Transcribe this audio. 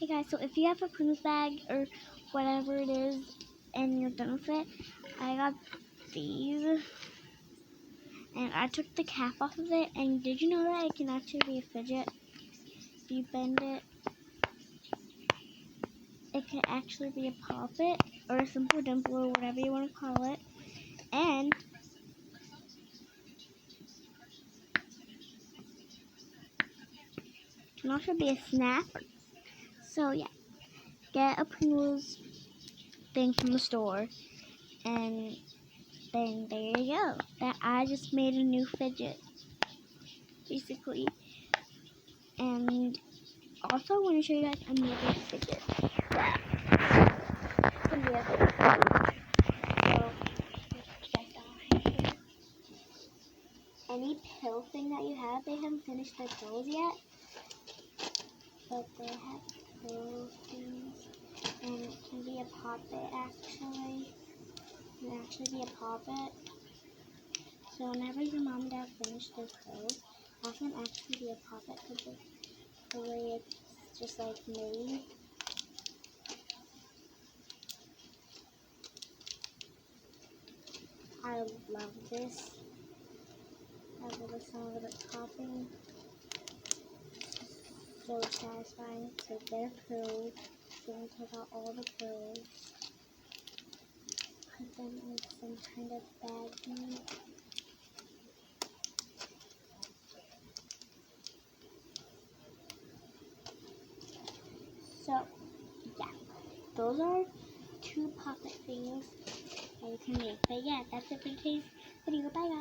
Hey guys, so if you have a Pringles bag or whatever it is and you're done with it, I got these and I took the cap off of it. And did you know that it can actually be a fidget? If you bend it, it can actually be a poppet or a simple dimple or whatever you want to call it. And it can also be a snap. So yeah, get a Pringles thing from the store and then there you go. That I just made a new fidget, basically. And also I want to show you guys another fidget. Any pill thing that you have, they haven't finished their pills yet, but they have pill things, and it can be a poppet actually. It can actually be a poppet. So whenever your mom and dad finish their pills, that can actually be a poppet because the way it's just like made. I love this. I love the sound of it popping. So satisfying. So their pills. So we take out all the pills. Put them in some kind of baggie. So yeah, those are two poppet things that you can make. But yeah, that's it for today's video. Bye guys.